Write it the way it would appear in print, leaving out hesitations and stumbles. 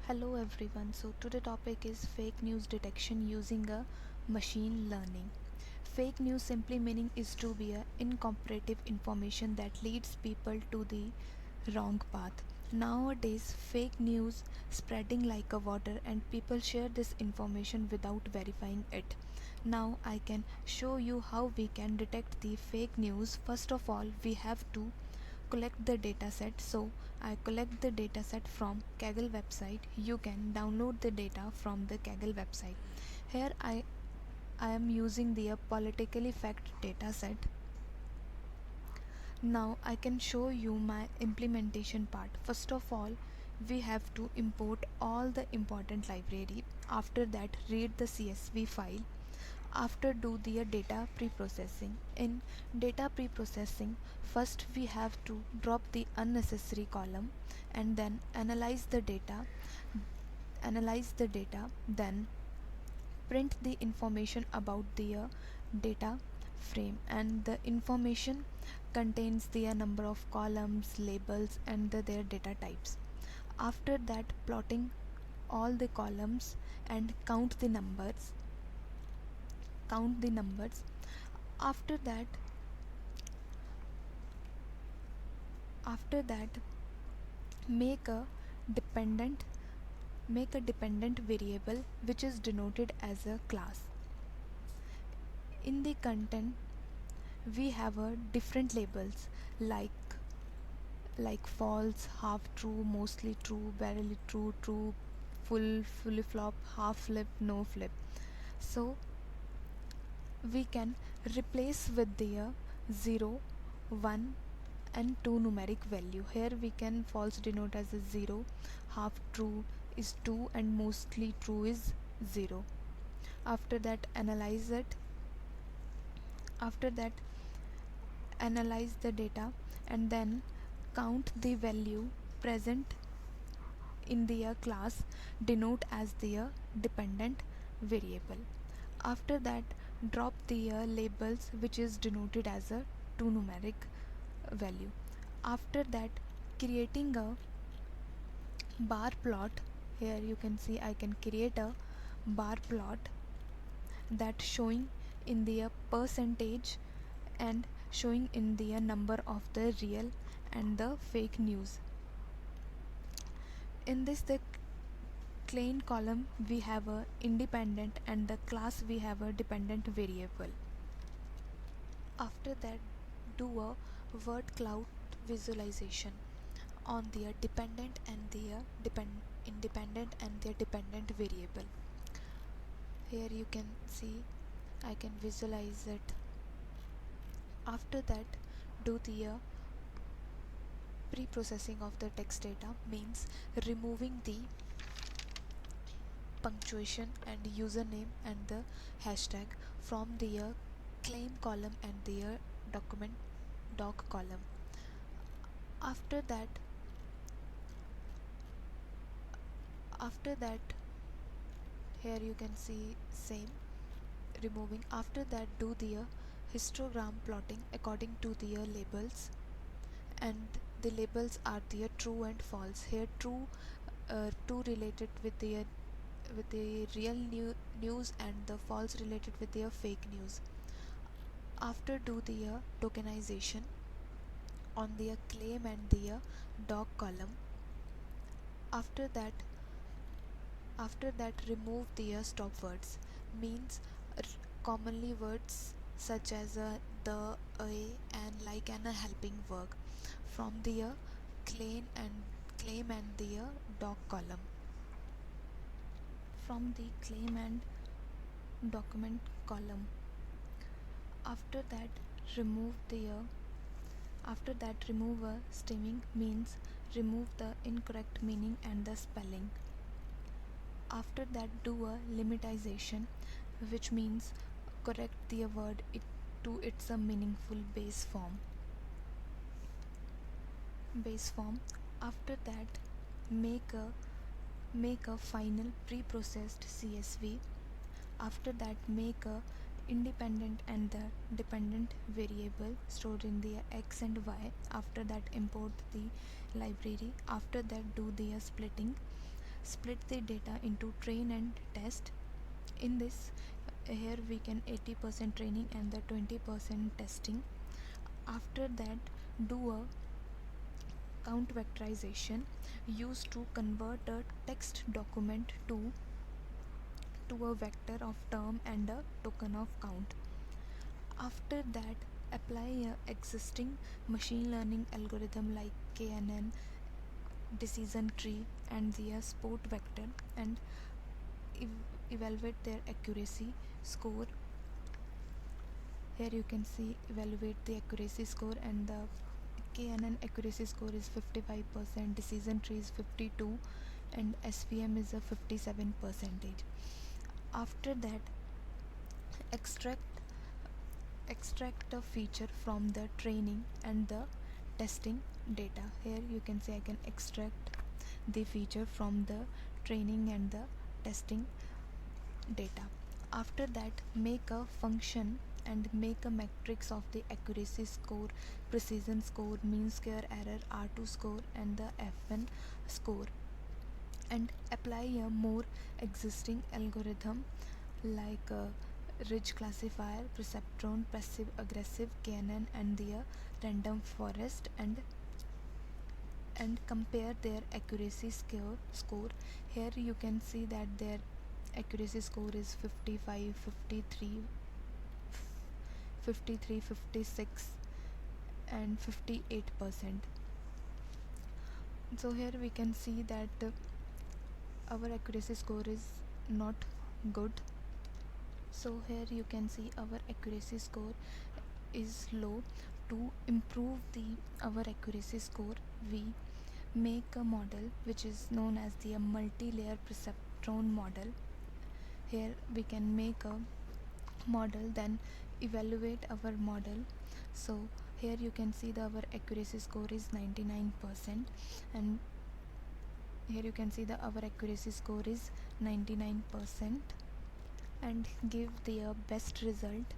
Hello everyone. So today topic is fake news detection using a machine learning. Fake news simply meaning is to be a incomparative information that leads people to the wrong path. Nowadays fake news spreading like a water and people share this information without verifying it. Now I can show you how we can detect the fake news. First of all, we have to collect the dataset. So I collect the dataset from Kaggle website. You can download the data from the Kaggle website. Here I am using the politically fact dataset. Now I can show you my implementation part. First of all, we have to import all the important library. After that, read the CSV file. After, do the data pre-processing. In data pre-processing, first we have to drop the unnecessary column and then analyze the data, then print the information about the data frame, and the information contains the number of columns, labels, and their data types. After that, plotting all the columns and count the numbers. After that after that make a dependent make a dependent variable which is denoted as a class. In the content, we have a different labels like false, half true, mostly true, barely true, true, fully flop, half flip, no flip. So we can replace with the 0, 1, and 2 numeric value. Here we can false denote as a 0, half true is 2, and mostly true is 0. After that, after that analyze the data and then count the value present in their class, denote as their dependent variable. After that, drop the labels which is denoted as a 2 numeric value. After that, creating a bar plot. Here you can see I can create a bar plot that showing in the percentage and showing in the number of the real and the fake news. In this, the claim column we have a independent and the class we have a dependent variable. After that, do a word cloud visualization on their dependent and their independent and their dependent variable. Here you can see I can visualize it. After that, do the pre-processing of the text data, means removing the punctuation and username and the hashtag from the claim column and the document doc column. After that after that, here you can see same removing. After that, do the histogram plotting according to the labels, and the labels are the true and false. Here true related with the real news and the false related with the fake news. After, do the tokenization on the claim and the doc column. After that after that, remove the stop words, means r- commonly words such as the, a, and like, and a helping work from the claim and the doc column. From the claim and document column. After that, remove the remove a stemming, means remove the incorrect meaning and the spelling. After that, do a limitization, which means correct the word to its a meaningful base form. After that, make a final pre-processed CSV. After that, make a independent and the dependent variable stored in the x and y. After that, import the library. After that, do the splitting. split the data into train and test. In this, here we can 80% training and the 20% testing. After that, do a count vectorization used to convert a text document to a vector of term and a token of count. After that, apply a existing machine learning algorithm like KNN, decision tree and the sport vector, and evaluate their accuracy score. Here you can see evaluate the accuracy score, and the KNN accuracy score is 55%, decision tree is 52, and SVM is a 57%. After that, extract extract a feature from the training and the testing data. Here you can see I can extract the feature from the training and the testing data. After that, make a function and make a matrix of the accuracy score, precision score, mean square error, R2 score and the F1 score, and apply a more existing algorithm like ridge classifier, perceptron, passive aggressive, KNN and the random forest, and compare their accuracy score. Here you can see that their accuracy score is 55, 53, 53, 56 and 58%. So here we can see that our accuracy score is not good. So here you can see our accuracy score is low. To improve the our accuracy score, we make a model which is known as the multi-layer perceptron model. Here we can make a model, then evaluate our model. So here you can see our accuracy score is 99%, and here you can see our accuracy score is 99%, and give the best result